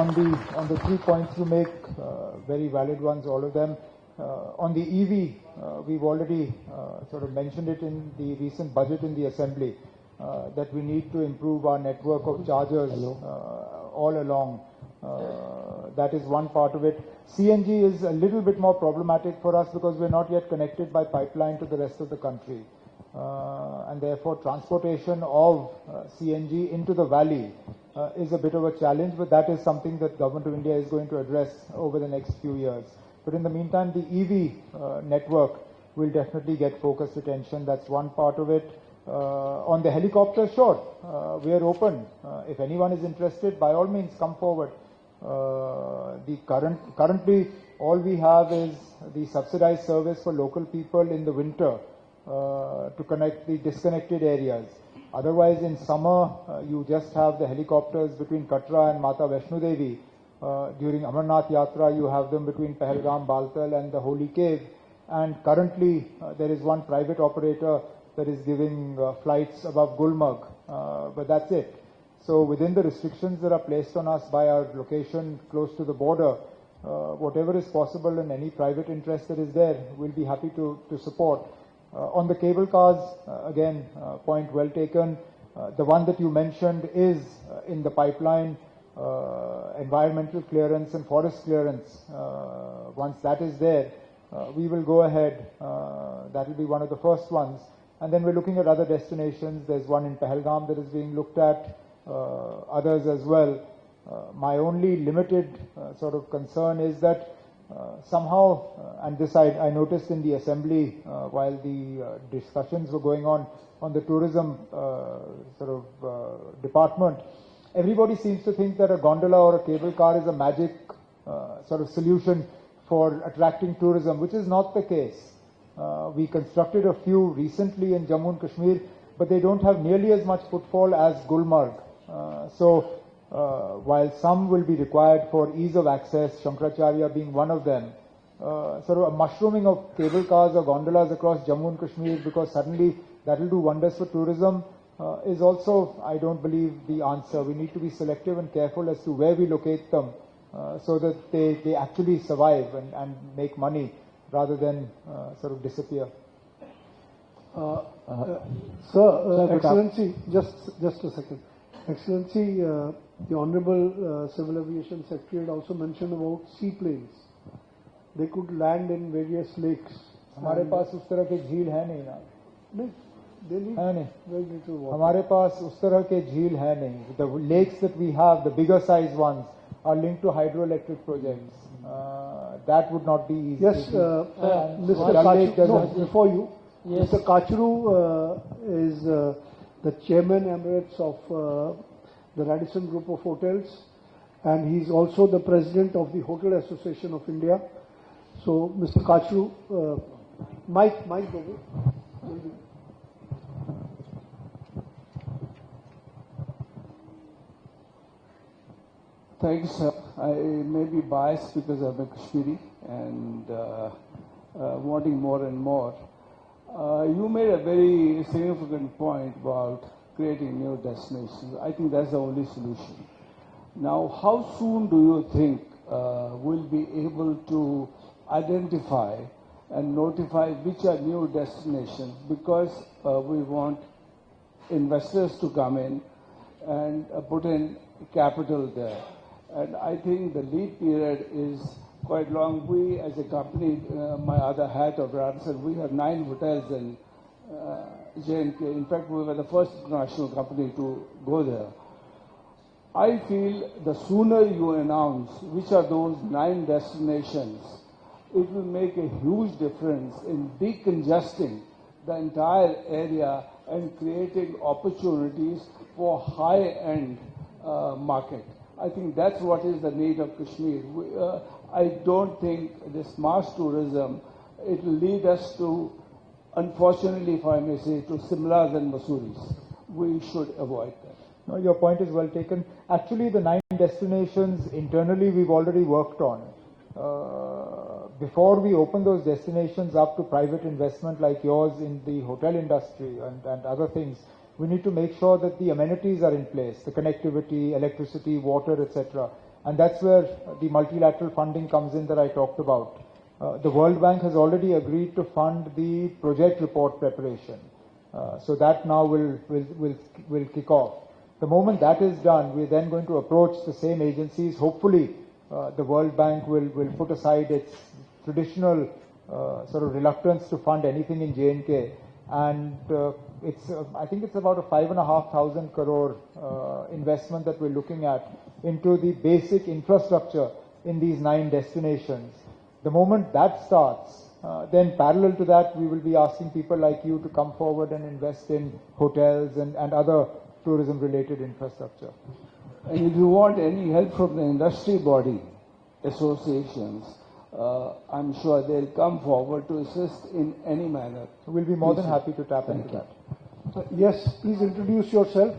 On the 3 points you make, very valid ones, all of them. On the EV, we've already sort of mentioned it in the recent budget in the Assembly, that we need to improve our network of chargers all along. That is one part of it. CNG is a little bit more problematic for us because we're not yet connected by pipeline to the rest of the country. And therefore transportation of CNG into the valley is a bit of a challenge, but that is something that Government of India is going to address over the next few years. But in the meantime, the EV network will definitely get focused attention. That's one part of it. On the helicopter, sure, we are open. If anyone is interested, by all means, come forward. Currently, all we have is the subsidized service for local people in the winter to connect the disconnected areas. Otherwise, in summer, you just have the helicopters between Katra and Mata Vaishno Devi. During Amarnath Yatra, you have them between Pahalgam, Baltal and the Holy Cave. And currently, there is one private operator that is giving flights above Gulmarg, but that's it. So within the restrictions that are placed on us by our location close to the border, whatever is possible and any private interest that is there, we'll be happy to support. On the cable cars, again, point well taken. The one that you mentioned is in the pipeline, environmental clearance and forest clearance. Once that is there, we will go ahead. That will be one of the first ones. And then we're looking at other destinations. There's one in Pahalgam that is being looked at, others as well. My only limited sort of concern is that somehow, and this I noticed in the Assembly while the discussions were going on the tourism department, everybody seems to think that a gondola or a cable car is a magic sort of solution for attracting tourism, which is not the case. We constructed a few recently in Jammu and Kashmir, but they don't have nearly as much footfall as Gulmarg. So while some will be required for ease of access, Shankaracharya being one of them, sort of a mushrooming of cable cars or gondolas across Jammu and Kashmir, because suddenly that will do wonders for tourism, is also, I don't believe, the answer. We need to be selective and careful as to where we locate them so that they actually survive and make money rather than sort of disappear. Sir, Excellency, just a second. Excellency, the Honorable Civil Aviation Secretary had also mentioned about seaplanes. They could land in various lakes. हमारे पास उस तरह के झील है नहीं ना? नहीं, they need very little water. हमारे पास उस तरह के झील है नहीं. The lakes that we have, the bigger size ones, are linked to hydroelectric projects. That would not be easy. Yes, Mr. Kachru, no, before you, yes. Mr. Kachru is the Chairman Emirates of the Radisson Group of Hotels, and he is also the President of the Hotel Association of India. So, Mr. Kachru, Mike, Thanks, sir. I may be biased because I'm a Kashmiri and wanting more and more. You made a very significant point about creating new destinations. I think that's the only solution. Now, how soon do you think we'll be able to identify and notify which are new destinations? Because we want investors to come in and put in capital there. And I think the lead period is quite long. We, as a company, my other hat of Radisson, we have 9 hotels in J&K. In fact, we were the first international company to go there. I feel the sooner you announce which are those 9 destinations, it will make a huge difference in decongesting the entire area and creating opportunities for high-end market. I think that's what is the need of Kashmir. I don't think this mass tourism, it will lead us to, unfortunately, if I may say, to Simlas and Masuris. We should avoid that. No, your point is well taken. Actually, the 9 destinations internally we've already worked on. Before we open those destinations up to private investment like yours in the hotel industry and other things, we need to make sure that the amenities are in place, the connectivity, electricity, water, etc. And that's where the multilateral funding comes in that I talked about. The World Bank has already agreed to fund the project report preparation. So that now will kick off. The moment that is done, we're then going to approach the same agencies. Hopefully, the World Bank will put aside its traditional sort of reluctance to fund anything in J&K. And I think it's about a 5,500 crore investment that we're looking at into the basic infrastructure in these 9 destinations. The moment that starts, then parallel to that, we will be asking people like you to come forward and invest in hotels and other tourism-related infrastructure. And if you want any help from the industry body, associations, I'm sure they'll come forward to assist in any manner. We'll be more than happy to tap into that. Yes, please introduce yourself.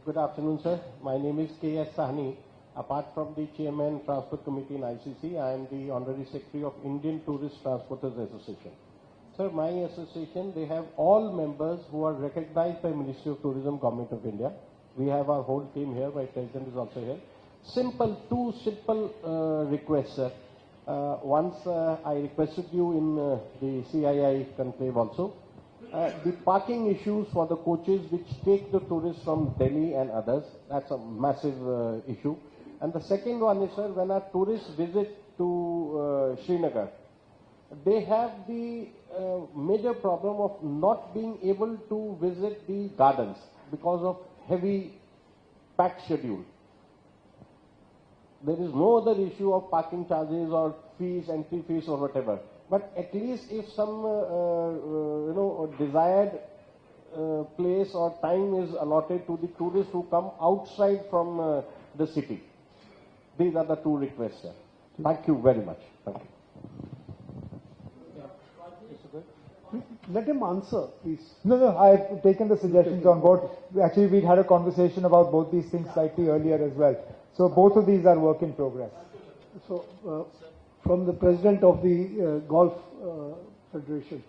Good afternoon, sir. My name is K.S. Sahni. Apart from the Chairman Transport Committee in ICC, I am the Honorary Secretary of Indian Tourist Transporters Association. Sir, my association, they have all members who are recognized by Ministry of Tourism, Government of India. We have our whole team here, my President is also here. Two simple requests, sir. Once I requested you in the CII conclave also. The parking issues for the coaches which take the tourists from Delhi and others, that's a massive issue. And the second one is, sir, when our tourists visit to Srinagar, they have the major problem of not being able to visit the gardens because of heavy packed schedule. There is no other issue of parking charges or fees, entry fees or whatever. But at least if some, desired place or time is allotted to the tourists who come outside from the city. These are the 2 requests, sir. Thank you very much. Thank you. Let him answer, please. No, I've taken the suggestions on board. Actually, we'd had a conversation about both these things slightly earlier as well. So both of these are work in progress. So, from the President of the Golf Federation.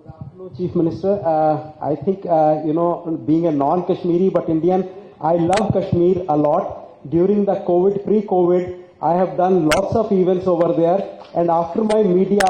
Good afternoon, Chief Minister. I think, being a non-Kashmiri but Indian, I love Kashmir a lot. During the pre-COVID, I have done lots of events over there. And after my media,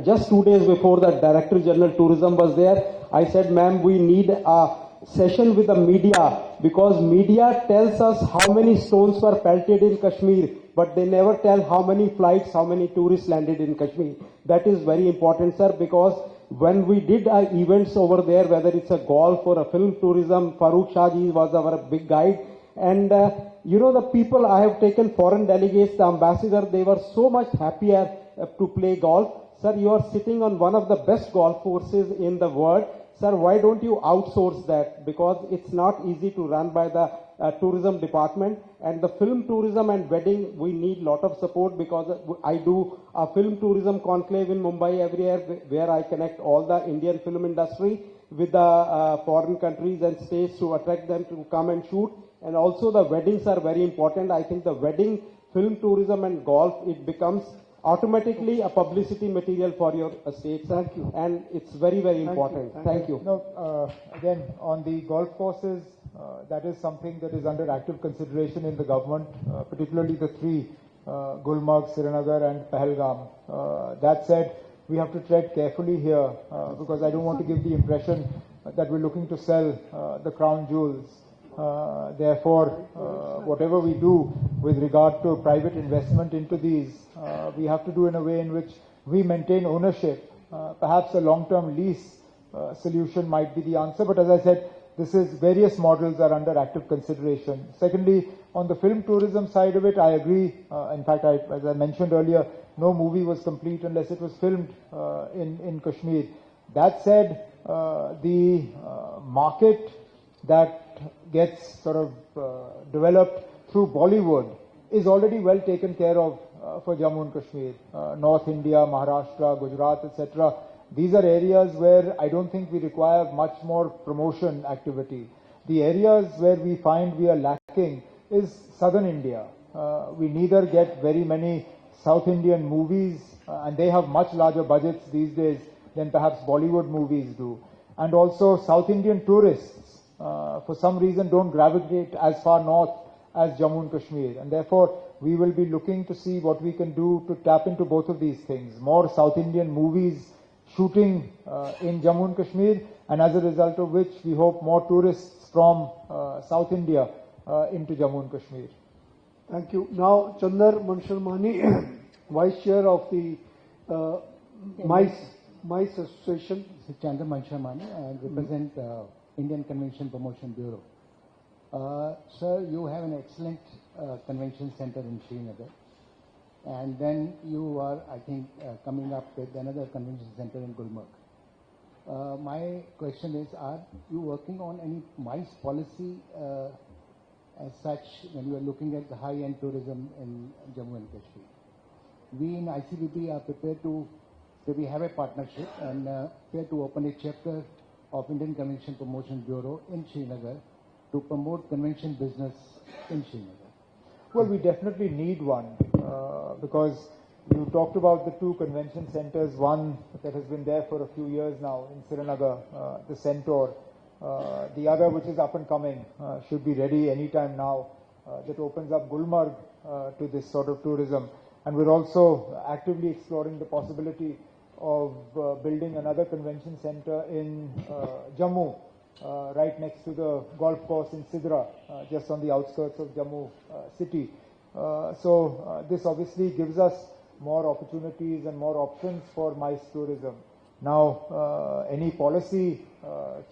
just 2 days before the Director General Tourism was there, I said, ma'am, we need a session with the media because media tells us how many stones were pelted in Kashmir, but they never tell how many flights, how many tourists landed in Kashmir. That is very important, sir, because when we did our events over there, whether it's a golf or a film tourism, Farooq Shahji was our big guide. And, the people, I have taken foreign delegates, the ambassador, they were so much happier to play golf. Sir, you are sitting on one of the best golf courses in the world. Sir, why don't you outsource that? Because it's not easy to run by the tourism department. And the film tourism and wedding, we need lot of support because I do a film tourism conclave in Mumbai every year where I connect all the Indian film industry with the foreign countries and states to attract them to come and shoot. And also the weddings are very important. I think the wedding, film tourism and golf, it becomes automatically a publicity material for your state. Thank you. And it's very, very important. Thank you. No, again, on the golf courses, that is something that is under active consideration in the government, particularly the 3, Gulmarg, Srinagar and Pahalgam. That said, we have to tread carefully here because I don't want to give the impression that we're looking to sell the crown jewels. Therefore, whatever we do with regard to private investment into these, we have to do in a way in which we maintain ownership. Perhaps a long-term lease solution might be the answer, but as I said, various models are under active consideration. Secondly, on the film tourism side of it, I agree. In fact, as I mentioned earlier, no movie was complete unless it was filmed in Kashmir. That said, the market that gets sort of developed through Bollywood is already well taken care of for Jammu and Kashmir. North India, Maharashtra, Gujarat, etc. These are areas where I don't think we require much more promotion activity. The areas where we find we are lacking is southern India. We neither get very many South Indian movies, and they have much larger budgets these days than perhaps Bollywood movies do. And also South Indian tourists, for some reason, don't gravitate as far north as Jammu and Kashmir. And therefore, we will be looking to see what we can do to tap into both of these things. More South Indian movies shooting in Jammu and Kashmir, and as a result of which we hope more tourists from South India into Jammu and Kashmir. Thank you. Now, Chandar Mansharmani, Vice Chair of the MICE Association. Chandra Mansharmani, I represent Indian Convention Promotion Bureau. Sir, you have an excellent convention center in Srinagar, and then you are, I think, coming up with another convention center in Gulmarg. My question is, are you working on any MICE policy as such when you are looking at the high-end tourism in Jammu and Kashmir? We in ICBP are prepared to, we have a partnership and prepared to open a chapter of Indian Convention Promotion Bureau in Srinagar to promote convention business in Srinagar. Well, we definitely need one because you talked about the two convention centers, one that has been there for a few years now in Srinagar, the Centaur, the other which is up and coming, should be ready anytime now, that opens up Gulmarg to this sort of tourism. And we're also actively exploring the possibility of building another convention center in Jammu, right next to the golf course in Sidra, just on the outskirts of Jammu city. So this obviously gives us more opportunities and more options for MICE tourism. Now, any policy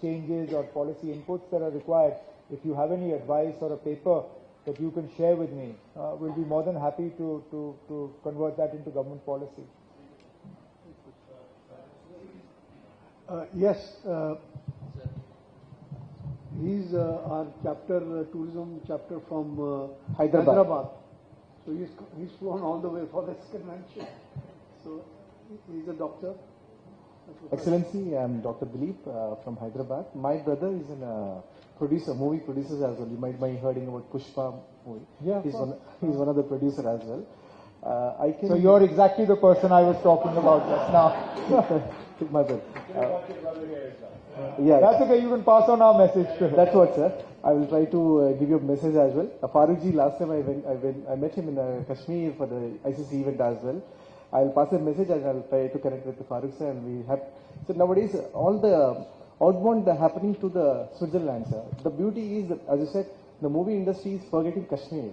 changes or policy inputs that are required, if you have any advice or a paper that you can share with me, we'll be more than happy to convert that into government policy. Yes, he's our chapter, tourism chapter from Hyderabad. So he's flown all the way for this convention. So he's a doctor. Excellency, I'm Dr. Dilip from Hyderabad. My brother is a producer, movie producer as well. You might be hearing about Pushpa movie. Yeah, he's one of the producer as well. So you're exactly the person I was talking about just now. My brother. Yeah, that's okay. You can pass on our message to him. That's what, sir. I will try to give you a message as well. Farooqji, last time I met him in Kashmir for the ICC event as well. I'll pass a message and I'll try to connect with the Farooq sir. And we have, so nowadays all the outbound happening to the Switzerland, sir. The beauty is that, as you said, the movie industry is forgetting Kashmir.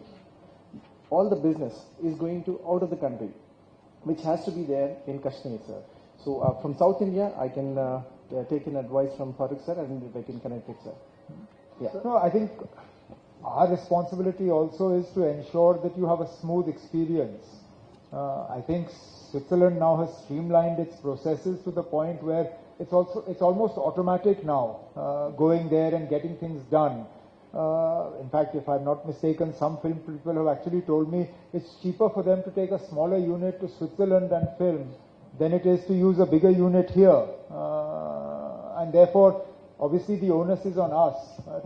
All the business is going to out of the country, which has to be there in Kashmir, sir. So from South India, I can take an advice from Farooq sir and I can connect it, sir. Yeah. No, I think our responsibility also is to ensure that you have a smooth experience. I think Switzerland now has streamlined its processes to the point where it's almost automatic now, going there and getting things done. In fact, if I'm not mistaken, some film people have actually told me it's cheaper for them to take a smaller unit to Switzerland and film than it is to use a bigger unit here. And therefore, obviously the onus is on us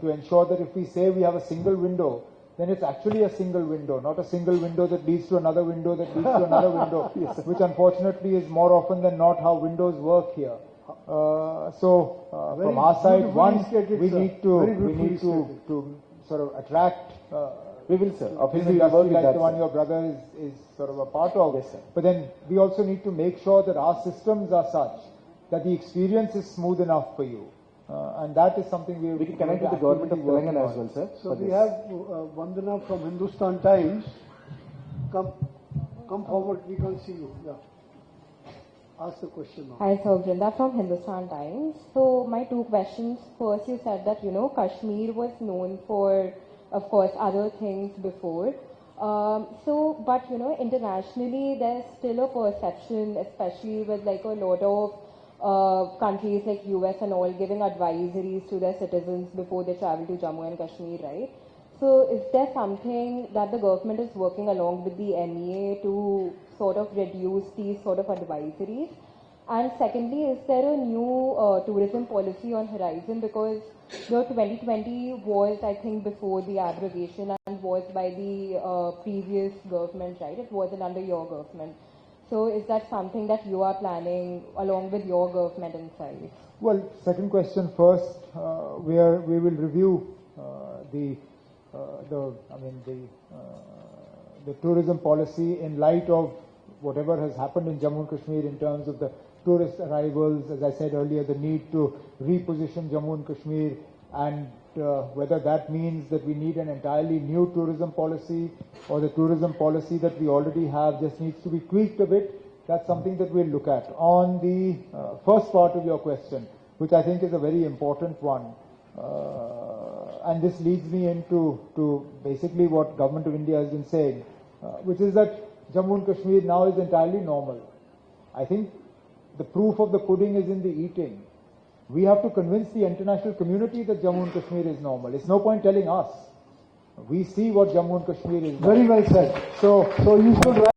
to ensure that if we say we have a single window, then it's actually a single window, not a single window that leads to another window that leads to another window, yes, which unfortunately is more often than not how windows work here. From our side, one, we need to sort of attract. We will, sir. Obviously, like the one your brother is sort of a part of. Yes, sir. But then we also need to make sure that our systems are such that the experience is smooth enough for you. And that is something we can connect with the government of Telangana as well, sir. So we have Vandana from Hindustan Times. Come forward, we can see you. Yeah. Ask the question now. Hi, sir. Brinda from Hindustan Times. So my two questions. First, you said that, Kashmir was known for, of course, other things before. But, internationally, there's still a perception, especially with like a lot of countries like US and all giving advisories to their citizens before they travel to Jammu and Kashmir, right? So is there something that the government is working along with the MEA to sort of reduce these sort of advisories? And secondly, is there a new tourism policy on horizon? Because the 2020 was, I think, before the abrogation and was by the previous government, right? It wasn't under your government. So is that something that you are planning along with your government inside? Well, second question first. We will review the the tourism policy in light of whatever has happened in Jammu and Kashmir in terms of the tourist arrivals, as I said earlier, the need to reposition Jammu and Kashmir, and whether that means that we need an entirely new tourism policy or the tourism policy that we already have just needs to be tweaked a bit. That's something that we'll look at. On the first part of your question, which I think is a very important one, and this leads me into basically what Government of India has been saying, which is that Jammu and Kashmir now is entirely normal. I think the proof of the pudding is in the eating. We have to convince the international community that Jammu and Kashmir is normal. It's no point telling us. We see what Jammu and Kashmir is. Very well said. So you should